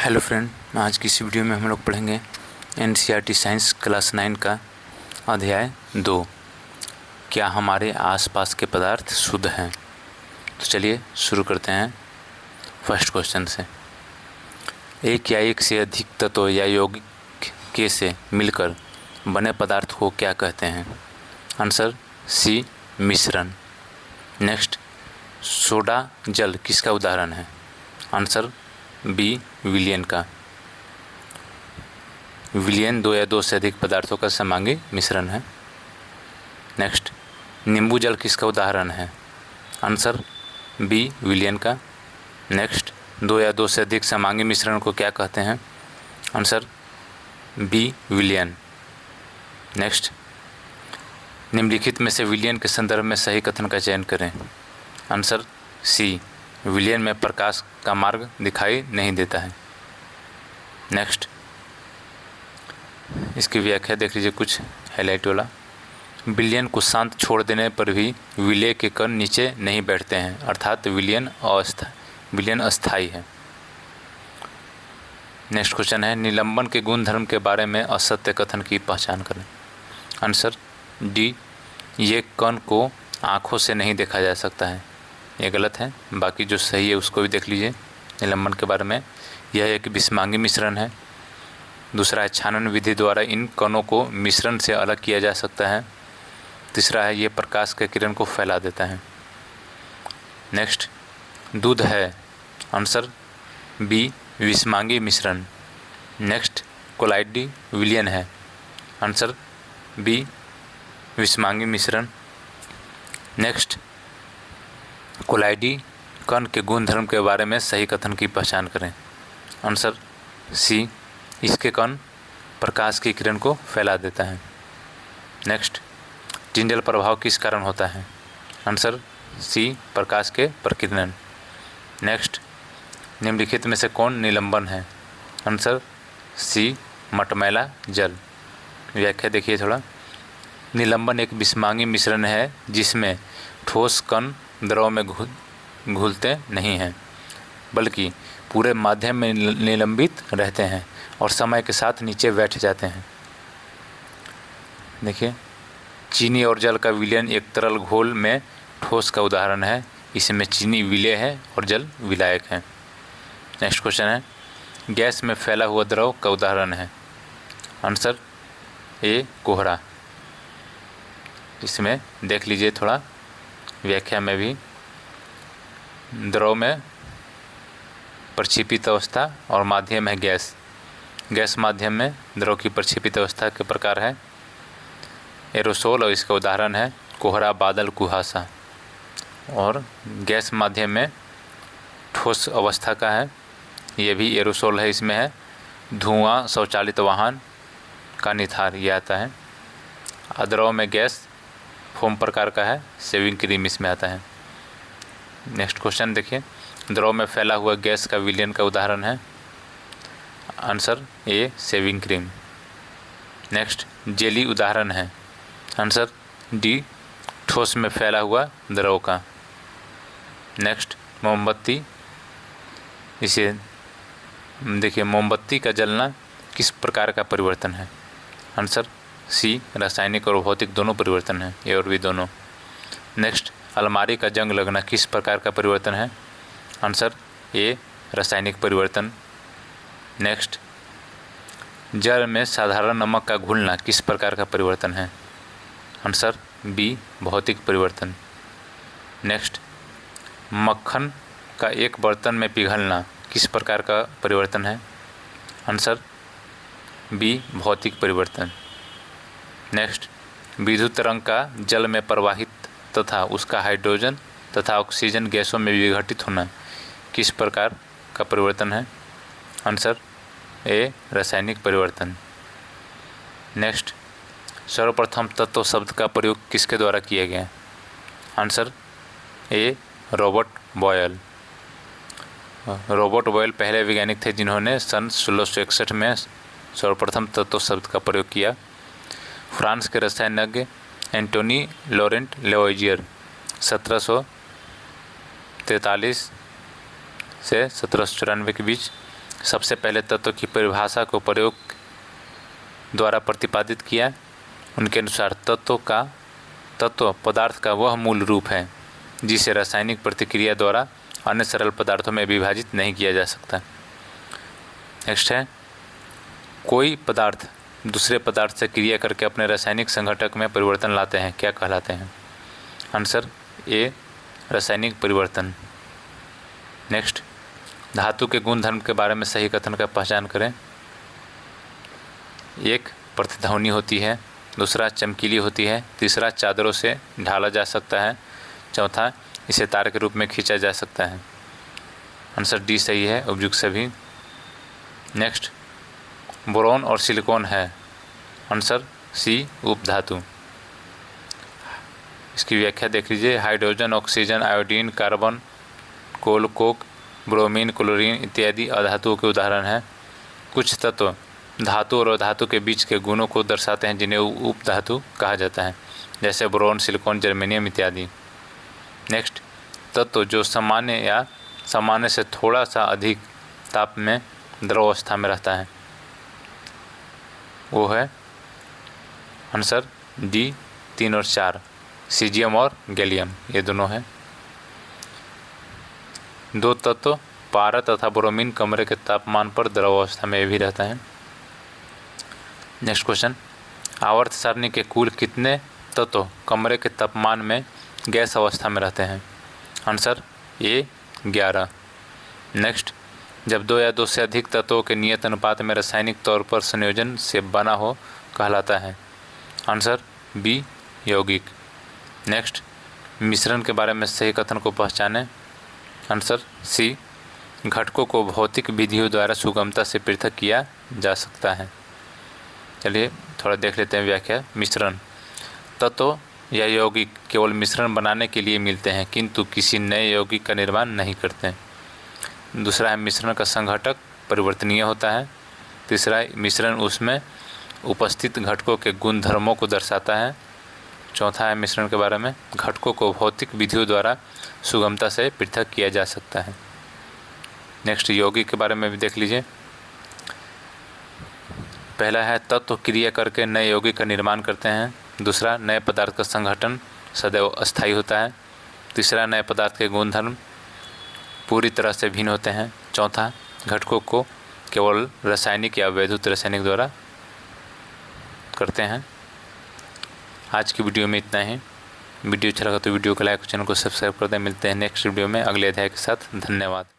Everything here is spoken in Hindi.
हेलो फ्रेंड, आज की इस वीडियो में हम लोग पढ़ेंगे एनसीईआरटी साइंस क्लास 9 का अध्याय 2। क्या हमारे आसपास के पदार्थ शुद्ध हैं। तो चलिए शुरू करते हैं फर्स्ट क्वेश्चन से। एक या एक से अधिक तत्व या यौगिक के से मिलकर बने पदार्थ को क्या कहते हैं। आंसर सी, मिश्रण। नेक्स्ट, सोडा जल किसका उदाहरण है। आंसर बी, विलयन का। विलयन दो या दो से अधिक पदार्थों का समांगी मिश्रण है। नेक्स्ट, नींबू जल किसका उदाहरण है। आंसर बी, विलयन का। नेक्स्ट, दो या दो से अधिक समांगी मिश्रण को क्या कहते हैं। आंसर बी, विलयन। नेक्स्ट, निम्नलिखित में से विलयन के संदर्भ में सही कथन का चयन करें। आंसर सी, विलयन में प्रकाश का मार्ग दिखाई नहीं देता है। नेक्स्ट, इसकी व्याख्या देख लीजिए कुछ हाईलाइट वाला। विलयन को शांत छोड़ देने पर भी विलय के कण नीचे नहीं बैठते हैं, अर्थात विलयन अस्थायी है। नेक्स्ट क्वेश्चन है, निलंबन के गुण धर्म के बारे में असत्य कथन की पहचान करें। आंसर डी, ये कण को आँखों से नहीं देखा जा सकता है। ये गलत है, बाकी जो सही है उसको भी देख लीजिए। निलंबन के बारे में यह एक विषमांगी मिश्रण है। दूसरा है, छानन विधि द्वारा इन कणों को मिश्रण से अलग किया जा सकता है। तीसरा है, ये प्रकाश के किरण को फैला देता है। नेक्स्ट, दूध है। आंसर बी, विषमांगी मिश्रण। नेक्स्ट, कोलाइडी विलयन है। आंसर बी, विषमांगी मिश्रण। नेक्स्ट, कोलाइडी कण के गुण धर्म के बारे में सही कथन की पहचान करें। आंसर सी, इसके कण प्रकाश की किरण को फैला देता है। नेक्स्ट, टिंडल प्रभाव किस कारण होता है। आंसर सी, प्रकाश के प्रकीर्णन। नेक्स्ट, निम्नलिखित में से कौन निलंबन है। आंसर सी, मटमैला जल। व्याख्या देखिए थोड़ा। निलंबन एक विषमांगी मिश्रण है जिसमें ठोस कण द्रव में घुलते नहीं हैं, बल्कि पूरे माध्यम में निलंबित रहते हैं और समय के साथ नीचे बैठ जाते हैं। देखिए, चीनी और जल का विलयन एक तरल घोल में ठोस का उदाहरण है। इसमें चीनी विलेय है और जल विलायक है। नेक्स्ट क्वेश्चन है, गैस में फैला हुआ द्रव का उदाहरण है। आंसर ए, कोहरा। इसमें देख लीजिए थोड़ा व्याख्या में भी, द्रव में प्रक्षेपित अवस्था और माध्यम है गैस। गैस माध्यम में द्रव की प्रक्षेपित अवस्था के प्रकार है एरोसोल और इसका उदाहरण है कोहरा, बादल, कुहासा। और गैस माध्यम में ठोस अवस्था का है, ये भी एरोसोल है। इसमें है धुआं, स्वचालित वाहन का निथार, ये आता है। द्रव में गैस फोम प्रकार का है, शेविंग क्रीम इसमें आता है। नेक्स्ट क्वेश्चन देखिए, द्रव में फैला हुआ गैस का विलयन का उदाहरण है। Answer A, shaving cream. Next, jelly उदाहरण है। आंसर डी, ठोस में फैला हुआ द्रव का। नेक्स्ट, मोमबत्ती। इसे देखिए, मोमबत्ती का जलना किस प्रकार का परिवर्तन है। आंसर सी, रासायनिक और भौतिक दोनों परिवर्तन है, ए और बी दोनों। नेक्स्ट, अलमारी का जंग लगना किस प्रकार का परिवर्तन है। आंसर ए, रासायनिक परिवर्तन। नेक्स्ट, जल में साधारण नमक का घुलना किस प्रकार का परिवर्तन है। आंसर बी, भौतिक परिवर्तन। नेक्स्ट, मक्खन का एक बर्तन में पिघलना किस प्रकार का परिवर्तन है। आंसर बी, भौतिक परिवर्तन। नेक्स्ट, विद्युत तरंग का जल में प्रवाहित तथा उसका हाइड्रोजन तथा ऑक्सीजन गैसों में विघटित होना किस प्रकार का परिवर्तन है। आंसर ए, रासायनिक परिवर्तन। नेक्स्ट, सर्वप्रथम तत्व शब्द का प्रयोग किसके द्वारा किया गया। Answer A, Robert Boyle. Robert Boyle पहले वैज्ञानिक थे जिन्होंने सन 1661 में सर्वप्रथम तत्व शब्द का प्रयोग किया। फ्रांस के रसायनज्ञ एंटोनी लॉरेंट लेवोइजियर 1743 से 1794 के बीच सबसे पहले तत्व की परिभाषा को प्रयोग द्वारा प्रतिपादित किया। उनके अनुसार तत्व पदार्थ का वह मूल रूप है जिसे रासायनिक प्रतिक्रिया द्वारा अन्य सरल पदार्थों में विभाजित नहीं किया जा सकता। नेक्स्ट है, कोई पदार्थ दूसरे पदार्थ से क्रिया करके अपने रासायनिक संघटक में परिवर्तन लाते हैं, क्या कहलाते हैं? आंसर ए, रासायनिक परिवर्तन। नेक्स्ट, धातु के गुण धर्म के बारे में सही कथन का पहचान करें। एक, प्रतिध्वनि होती है। दूसरा, चमकीली होती है। तीसरा, चादरों से ढाला जा सकता है। चौथा, इसे तार के रूप में खींचा जा सकता है। आंसर डी सही है, उपयुक्त सभी। नेक्स्ट, बोरोन और सिलिकॉन है। आंसर सी, उपधातु। इसकी व्याख्या देख लीजिए। Hydrogen, oxygen, iodine, carbon, coal, coke, bromine, chlorine इत्यादि अधातुओं के उदाहरण हैं। कुछ तत्व धातु और अधातु के बीच के गुणों को दर्शाते हैं जिन्हें उपधातु कहा जाता है, जैसे बोरोन, सिलिकॉन, जर्मेनियम इत्यादि। नेक्स्ट, तत्व जो सामान्य या सामान्य से थोड़ा सा अधिक ताप में द्रव अवस्था में रहता है, वो है आंसर डी 3 और 4, सीजियम और गैलियम, ये दोनों हैं। दो तत्व पारा तथा ब्रोमीन कमरे के तापमान पर द्रव अवस्था में भी रहता है। नेक्स्ट क्वेश्चन, आवर्त सारणी के कुल कितने तत्व कमरे के तापमान में गैस अवस्था में रहते हैं? Answer A, 11। नेक्स्ट, जब दो या दो से अधिक तत्वों के नियत अनुपात में रासायनिक तौर पर संयोजन से बना हो कहलाता है। आंसर बी, यौगिक। नेक्स्ट, मिश्रण के बारे में सही कथन को पहचानें। आंसर सी, घटकों को भौतिक विधियों द्वारा सुगमता से पृथक किया जा सकता है। चलिए थोड़ा देख लेते हैं व्याख्या। मिश्रण, तत्व या यौगिक केवल मिश्रण बनाने के लिए मिलते हैं किंतु किसी नए यौगिक का निर्माण नहीं करते। दूसरा है, मिश्रण का संघटक परिवर्तनीय होता है। तीसरा, मिश्रण उसमें उपस्थित घटकों के गुण धर्मों को दर्शाता है। चौथा है, मिश्रण के बारे में, घटकों को भौतिक विधियों द्वारा सुगमता से पृथक किया जा सकता है। नेक्स्ट, यौगिक के बारे में भी देख लीजिए। पहला है, तत्व क्रिया करके नए यौगिक का निर्माण करते हैं। दूसरा, नए पदार्थ का संघटन सदैव अस्थायी होता है। तीसरा, नए पदार्थ के गुणधर्म पूरी तरह से भिन्न होते हैं। चौथा, घटकों को केवल रासायनिक या वैद्युत रासायनिक द्वारा करते हैं। आज की वीडियो में इतना ही। वीडियो अच्छा लगा तो वीडियो को लाइक और चैनल को सब्सक्राइब कर दें। मिलते हैं नेक्स्ट वीडियो में अगले अध्याय के साथ। धन्यवाद।